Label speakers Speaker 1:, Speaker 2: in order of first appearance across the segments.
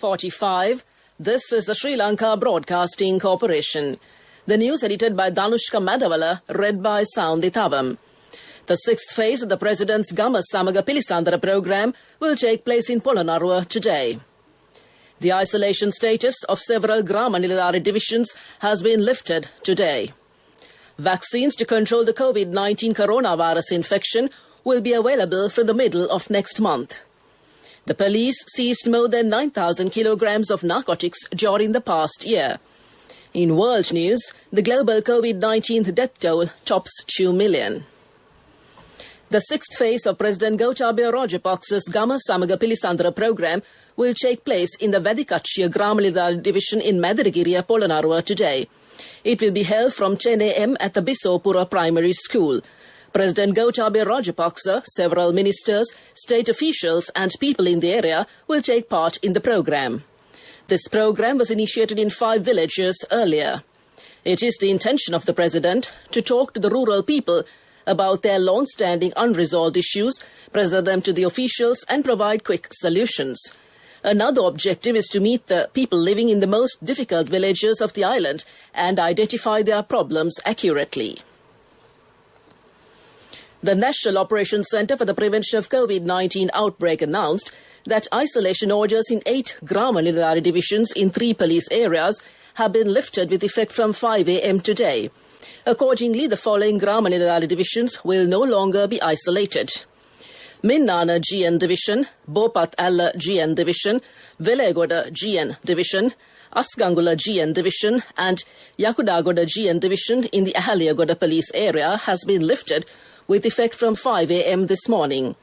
Speaker 1: 6:45. This is the Sri Lanka Broadcasting Corporation. The news edited by Danushka Madhavala, read by Soundi Thavam. The sixth phase of the President's Gama Samaga Pilisandara program will take place in Polonnaruwa today. The isolation status of several Grama Niladhari divisions has been lifted today. Vaccines to control the COVID-19 coronavirus infection will be available from the middle of next month. The police seized more than 9,000 kilograms of narcotics during the past year. In world news, the global COVID-19 death toll tops 2 million. The sixth phase of President Gotabaya Rajapaksa's Gama Samaga Pilisandara program will take place in the Vedikachya Gramalidhari division in Madiragiriya, Polonnaruwa today. It will be held from 10 a.m. at the Bisopura Primary School. President Gotabaya Rajapaksa, several ministers, state officials and people in the area will take part in the program. This program was initiated in 5 villages earlier. It is the intention of the President to talk to the rural people about their long-standing unresolved issues, present them to the officials and provide quick solutions. Another objective is to meet the people living in the most difficult villages of the island and identify their problems accurately. The National Operations Centre for the Prevention of COVID-19 Outbreak announced that isolation orders in 8 Grama Niladhari divisions in 3 police areas have been lifted with effect from 5 a.m. today. Accordingly, the following Grama Niladhari divisions will no longer be isolated: Minnana GN Division, Bopat Alla GN Division, Velagoda GN Division, Asgangula GN Division and Yakudagoda GN Division in the Ahaliagoda police area has been lifted with effect from 5 a.m. this morning.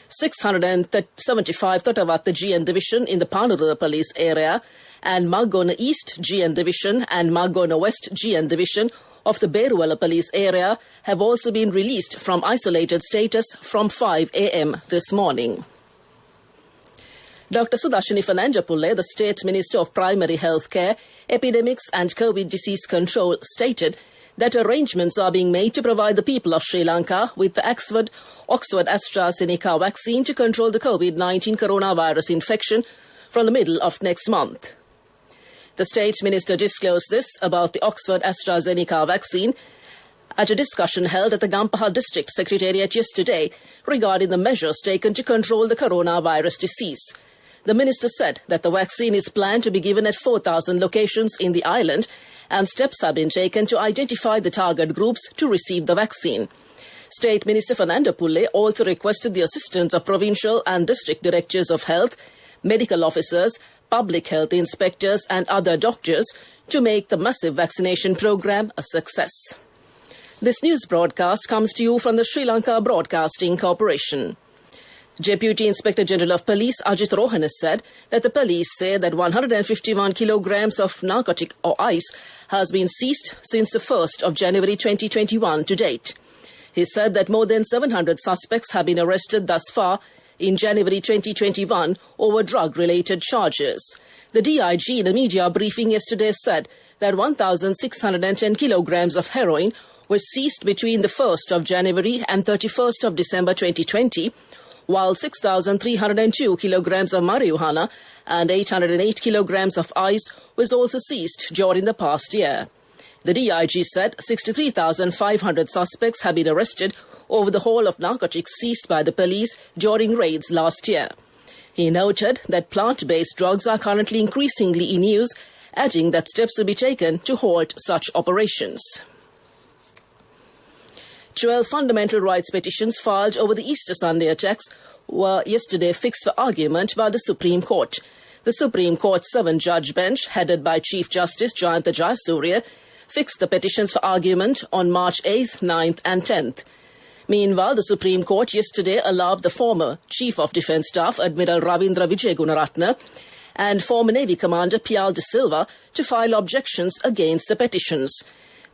Speaker 1: 675 Totavatta GN Division in the Panurura police area and Magona East GN Division and Magona West GN Division of the Beruwala police area have also been released from isolated status from 5 a.m. this morning. Dr. Sudashini Fernandes-Pulle, the State Minister of Primary Health Care, Epidemics and COVID Disease Control, stated that arrangements are being made to provide the people of Sri Lanka with the Oxford AstraZeneca vaccine to control the COVID-19 coronavirus infection from the middle of next month. The State Minister disclosed this about the Oxford AstraZeneca vaccine at a discussion held at the Gampaha District Secretariat yesterday regarding the measures taken to control the coronavirus disease. The minister said that the vaccine is planned to be given at 4,000 locations in the island and steps have been taken to identify the target groups to receive the vaccine. State Minister Fernandes-Pulle also requested the assistance of provincial and district directors of health, medical officers, public health inspectors and other doctors to make the massive vaccination program a success. This news broadcast comes to you from the Sri Lanka Broadcasting Corporation. Deputy Inspector General of Police Ajith Rohan has said that the police say that 151 kilograms of narcotic or ice has been seized since the 1st of January 2021 to date. He said that more than 700 suspects have been arrested thus far in January 2021 over drug-related charges. The DIG in a media briefing yesterday said that 1,610 kilograms of heroin was seized between the 1st of January and 31st of December 2020, while 6,302 kilograms of marijuana and 808 kilograms of ice was also seized during the past year. The DIG said 63,500 suspects have been arrested over the haul of narcotics seized by the police during raids last year. He noted that plant-based drugs are currently increasingly in use, adding that steps will be taken to halt such operations. 12 fundamental rights petitions filed over the Easter Sunday attacks were yesterday fixed for argument by the Supreme Court. The Supreme Court's 7-judge bench, headed by Chief Justice Jayanta Jayasuriya, fixed the petitions for argument on March 8th, 9th and 10th. Meanwhile, the Supreme Court yesterday allowed the former Chief of Defence Staff, Admiral Ravindra Wijegunaratne, and former Navy Commander Pial de Silva to file objections against the petitions.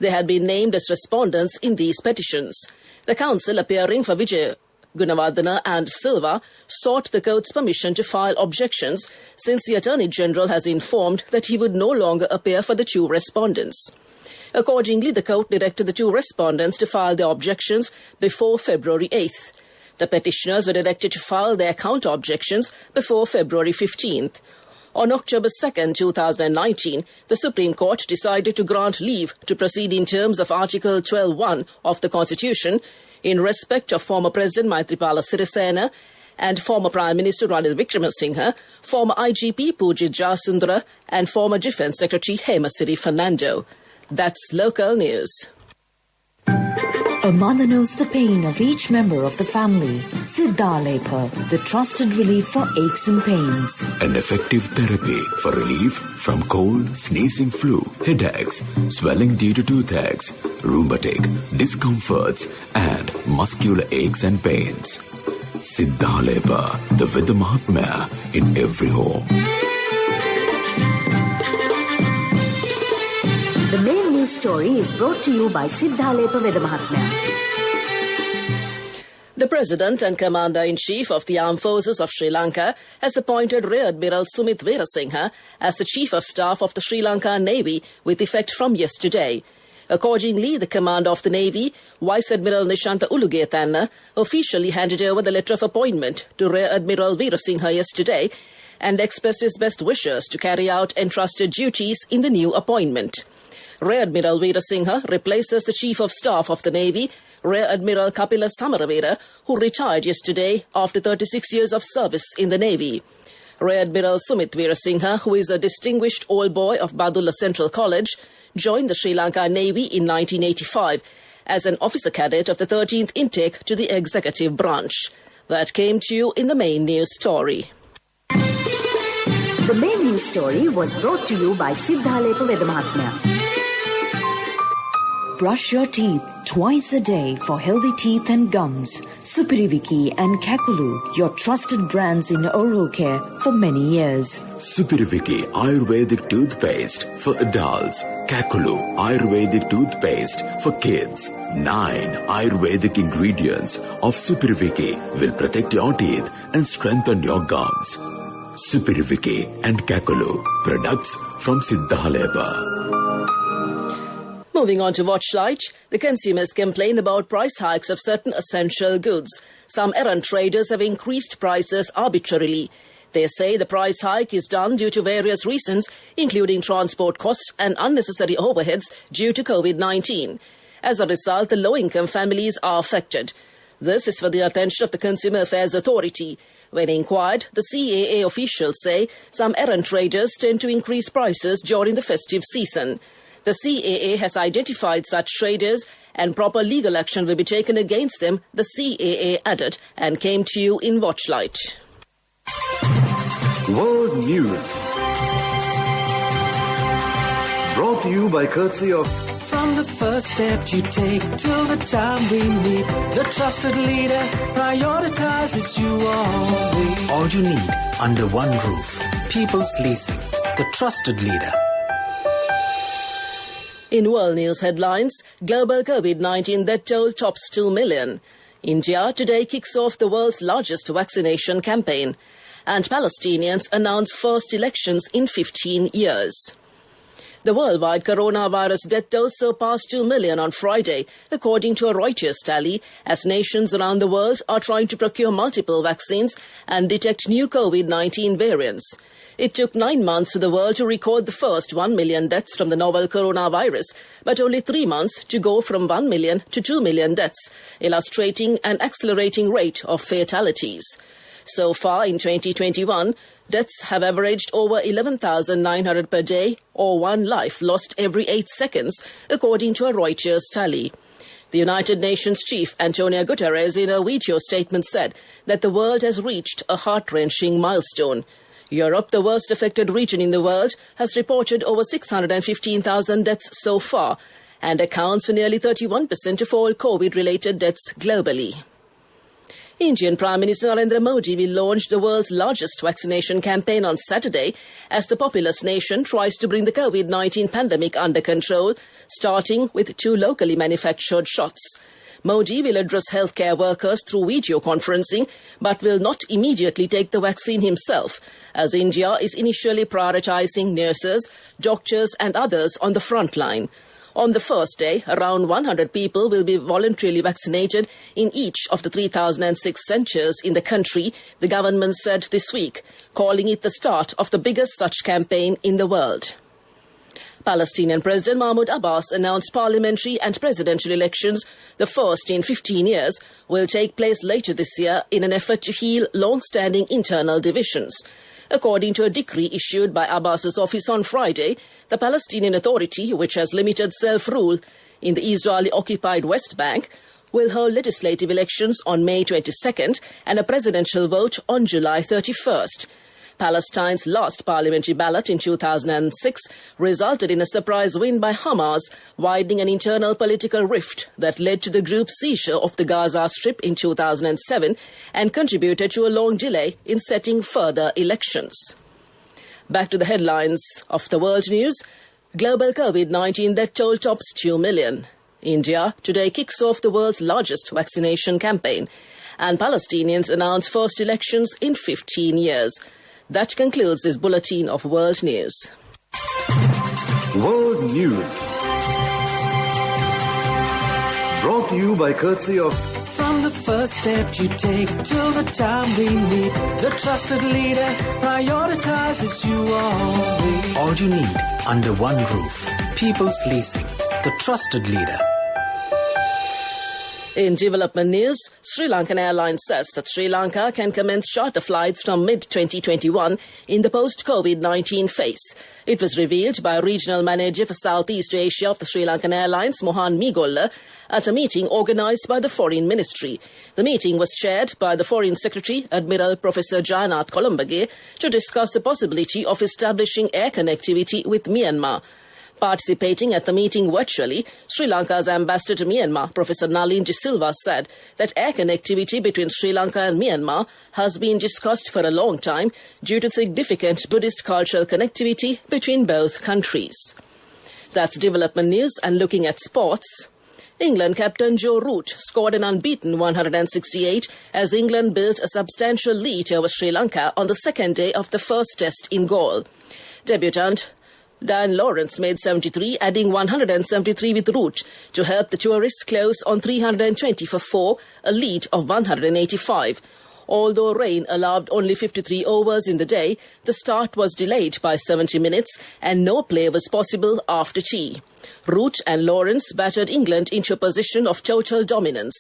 Speaker 1: They had been named as respondents in these petitions. The counsel appearing for Wijegunawardena and Silva sought the court's permission to file objections since the Attorney General has informed that he would no longer appear for the 2 respondents. Accordingly, the court directed the 2 respondents to file their objections before February 8th. The petitioners were directed to file their counter-objections before February 15th. On October 2, 2019, the Supreme Court decided to grant leave to proceed in terms of Article 12(1) of the Constitution in respect of former President Maithripala Sirisena and former Prime Minister Ranil Wickremesinghe, former IGP Pujith Jayasundara and former Defence Secretary Hemasiri Fernando. That's local news.
Speaker 2: A mother knows the pain of each member of the family. Siddha Alepa, the trusted relief for aches and pains.
Speaker 3: An effective therapy for relief from cold, sneezing, flu, headaches, swelling due to toothaches, rheumatic, discomforts, and muscular aches and pains. Siddha Alepa, the Vedha Mahatmya in every home.
Speaker 2: The main news story is brought to you by Siddha Alepa Vedha Mahatmya.
Speaker 1: The President and Commander-in-Chief of the Armed Forces of Sri Lanka has appointed Rear Admiral Sumit Weerasinghe as the Chief of Staff of the Sri Lanka Navy with effect from yesterday. Accordingly, the Commander of the Navy, Vice Admiral Nishantha Ulugethanna, officially handed over the letter of appointment to Rear Admiral Weerasinghe yesterday and expressed his best wishes to carry out entrusted duties in the new appointment. Rear Admiral Weerasinghe replaces the Chief of Staff of the Navy, Rear Admiral Kapila Samaravera, who retired yesterday after 36 years of service in the Navy. Rear Admiral Sumit Weerasinghe, who is a distinguished old boy of Badulla Central College, joined the Sri Lanka Navy in 1985 as an officer cadet of the 13th intake to the executive branch. That came to you in the main news story.
Speaker 2: The main news story was brought to you by Siddha Alepa Vedha Mahatmya. Brush your teeth twice a day for healthy teeth and gums. Supiriviki and Kakulu, your trusted brands in oral care for many years.
Speaker 3: Supiriviki Ayurvedic toothpaste for adults. Kakulu Ayurvedic toothpaste for kids. 9 Ayurvedic ingredients of Supiriviki will protect your teeth and strengthen your gums. Supiriviki and Kakulu, products from Siddha Alepa.
Speaker 1: Moving on to Watchlight, the consumers complain about price hikes of certain essential goods. Some errant traders have increased prices arbitrarily. They say the price hike is done due to various reasons, including transport costs and unnecessary overheads due to COVID-19. As a result, the low-income families are affected. This is for the attention of the Consumer Affairs Authority. When inquired, the CAA officials say some errant traders tend to increase prices during the festive season. The CAA has identified such traders and proper legal action will be taken against them, the CAA added, and came to you in Watchlight.
Speaker 4: World News. Brought to you by courtesy of...
Speaker 5: From the first step you take till the time we meet, the trusted leader prioritizes you always. All you need under one roof. People's Leasing, the trusted leader.
Speaker 1: In world news headlines, global COVID-19 death toll tops 2 million. India today kicks off the world's largest vaccination campaign. And Palestinians announce first elections in 15 years. The worldwide coronavirus death toll surpassed 2 million on Friday, according to a Reuters tally, as nations around the world are trying to procure multiple vaccines and detect new COVID-19 variants. It took 9 months for the world to record the first 1 million deaths from the novel coronavirus, but only 3 months to go from 1 million to 2 million deaths, illustrating an accelerating rate of fatalities. So far in 2021, deaths have averaged over 11,900 per day, or 1 life lost every 8 seconds, according to a Reuters tally. The United Nations chief, Antonio Guterres, in a video statement said that the world has reached a heart-wrenching milestone. Europe, the worst affected region in the world, has reported over 615,000 deaths so far and accounts for nearly 31% of all COVID-related deaths globally. Indian Prime Minister Narendra Modi will launch the world's largest vaccination campaign on Saturday as the populous nation tries to bring the COVID-19 pandemic under control, starting with 2 locally manufactured shots. Modi will address healthcare workers through video conferencing, but will not immediately take the vaccine himself, as India is initially prioritizing nurses, doctors and others on the front line. On the first day, around 100 people will be voluntarily vaccinated in each of the 3,006 centres in the country, the government said this week, calling it the start of the biggest such campaign in the world. Palestinian President Mahmoud Abbas announced parliamentary and presidential elections, the first in 15 years, will take place later this year in an effort to heal long-standing internal divisions. According to a decree issued by Abbas's office on Friday, the Palestinian Authority, which has limited self-rule in the Israeli-occupied West Bank, will hold legislative elections on May 22nd and a presidential vote on July 31st. Palestine's last parliamentary ballot in 2006 resulted in a surprise win by Hamas, widening an internal political rift that led to the group's seizure of the Gaza Strip in 2007 and contributed to a long delay in setting further elections. Back to the headlines of the world news. Global COVID-19 death toll tops 2 million. India today kicks off the world's largest vaccination campaign, and Palestinians announce first elections in 15 years. That concludes this bulletin of world news.
Speaker 4: World News. Brought to you by courtesy of...
Speaker 5: From the first step you take till the time we meet, the trusted leader prioritizes you always. All you need under one roof. People's Leasing, the trusted leader.
Speaker 1: In development news, Sri Lankan Airlines says that Sri Lanka can commence charter flights from mid-2021 in the post-COVID-19 phase. It was revealed by Regional Manager for Southeast Asia of the Sri Lankan Airlines, Mohan Migolla, at a meeting organised by the Foreign Ministry. The meeting was chaired by the Foreign Secretary, Admiral Professor Jayanath Kolombage, to discuss the possibility of establishing air connectivity with Myanmar. Participating at the meeting virtually, Sri Lanka's ambassador to Myanmar, Professor Nalin De Silva, said that air connectivity between Sri Lanka and Myanmar has been discussed for a long time due to significant Buddhist cultural connectivity between both countries. That's development news, and looking at sports. England captain Joe Root scored an unbeaten 168 as England built a substantial lead over Sri Lanka on the second day of the first test in Galle. Debutant Dan Lawrence made 73, adding 173 with Root to help the tourists close on 320 for 4, a lead of 185. Although rain allowed only 53 overs in the day, the start was delayed by 70 minutes and no play was possible after tea. Root and Lawrence battered England into a position of total dominance.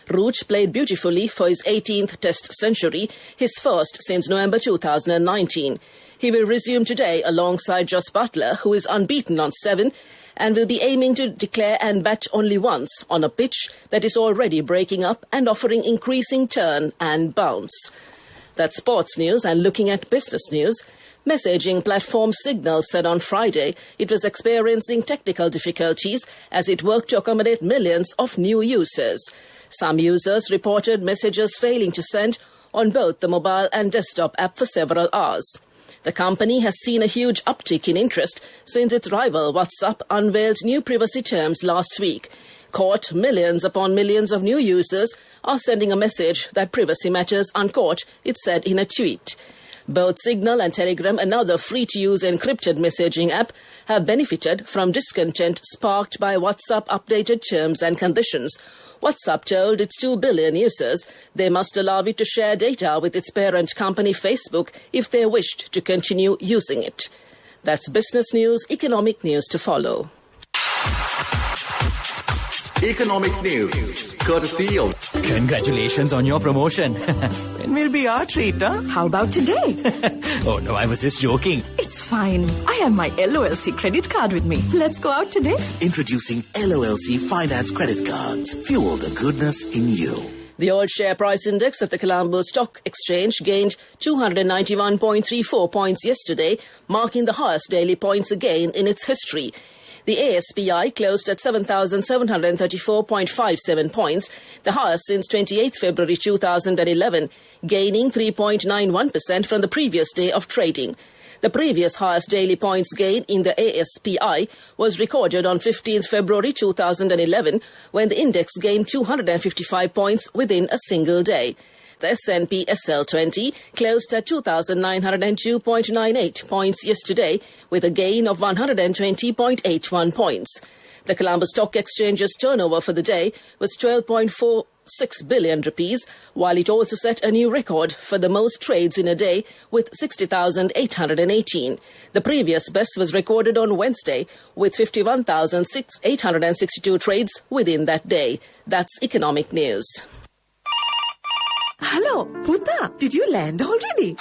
Speaker 1: Root played beautifully for his 18th Test century, his first since November 2019. He will resume today alongside Jos Buttler, who is unbeaten on 7, and will be aiming to declare and bat only once on a pitch that is already breaking up and offering increasing turn and bounce. That's sports news, and looking at business news. Messaging platform Signal said on Friday it was experiencing technical difficulties as it worked to accommodate millions of new users. Some users reported messages failing to send on both the mobile and desktop app for several hours. The company has seen a huge uptick in interest since its rival WhatsApp unveiled new privacy terms last week. Caught, millions upon millions of new users are sending a message that privacy matters uncaught, it said in a tweet. Both Signal and Telegram, another free-to-use encrypted messaging app, have benefited from discontent sparked by WhatsApp updated terms and conditions. WhatsApp told its 2 billion users they must allow it to share data with its parent company Facebook if they wished to continue using it. That's business news, economic news to follow.
Speaker 4: Economic News, courtesy of...
Speaker 6: Congratulations on your promotion. When will be our treat, huh?
Speaker 7: How about today?
Speaker 6: Oh, no, I was just joking.
Speaker 7: It's fine. I have my LOLC credit card with me. Let's go out today.
Speaker 5: Introducing LOLC Finance Credit Cards. Fuel the goodness in you.
Speaker 1: The oil share price index of the Colombo Stock Exchange gained 291.34 points yesterday, marking the highest daily points gain in its history. The ASPI closed at 7,734.57 points, the highest since 28 February 2011, gaining 3.91% from the previous day of trading. The previous highest daily points gain in the ASPI was recorded on 15 February 2011, when the index gained 255 points within a single day. The S&P SL20 closed at 2,902.98 points yesterday with a gain of 120.81 points. The Colombo Stock Exchange's turnover for the day was 12.46 billion rupees, while it also set a new record for the most trades in a day with 60,818. The previous best was recorded on Wednesday with 51,862 trades within that day. That's economic news.
Speaker 8: Hello, Puta, did you land already?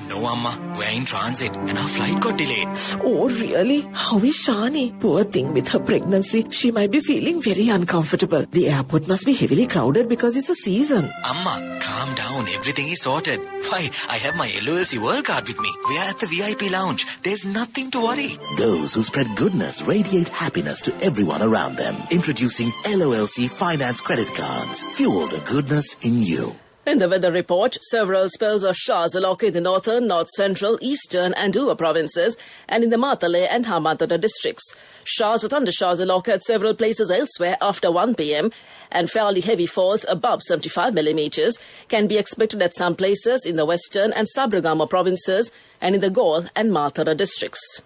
Speaker 5: No, Amma. We're in transit and our flight got delayed.
Speaker 8: Oh, really? How is Shani? Poor thing with her pregnancy. She might be feeling very uncomfortable. The airport must be heavily crowded because it's a season.
Speaker 5: Amma, calm down. Everything is sorted. Why, I have my LOLC World Card with me. We are at the VIP lounge. There's nothing to worry.
Speaker 9: Those who spread goodness radiate happiness to everyone around them. Introducing LOLC Finance Credit Cards. Fuel the goodness in you.
Speaker 1: In the weather report, several spells of showers are located in the northern, north-central, eastern and Uva provinces and in the Matale and Hambantota districts. Showers or thundershowers are located at several places elsewhere after 1 p.m. and fairly heavy falls above 75 millimeters can be expected at some places in the western and Sabragama provinces and in the Gaul and Matara districts.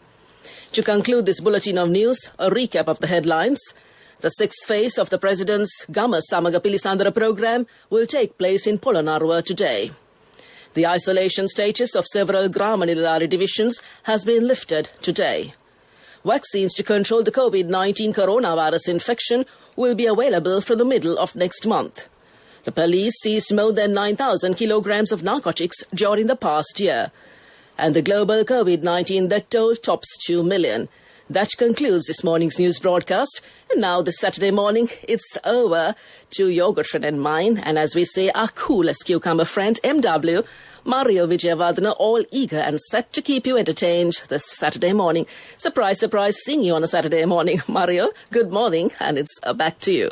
Speaker 1: To conclude this bulletin of news, a recap of the headlines. The sixth phase of the President's Gama Samaga Pilisandra program will take place in Polonnaruwa today. The isolation status of several Grama Nilari divisions has been lifted today. Vaccines to control the COVID-19 coronavirus infection will be available from the middle of next month. The police seized more than 9,000 kilograms of narcotics during the past year. And the global COVID-19 death toll tops 2 million. That concludes this morning's news broadcast. And now this Saturday morning, it's over to your good friend and mine. And as we say, our coolest cucumber friend, MW, Mario Vijayavardhana, all eager and set to keep you entertained this Saturday morning. Surprise, surprise, seeing you on a Saturday morning. Mario, good morning, and it's back to you.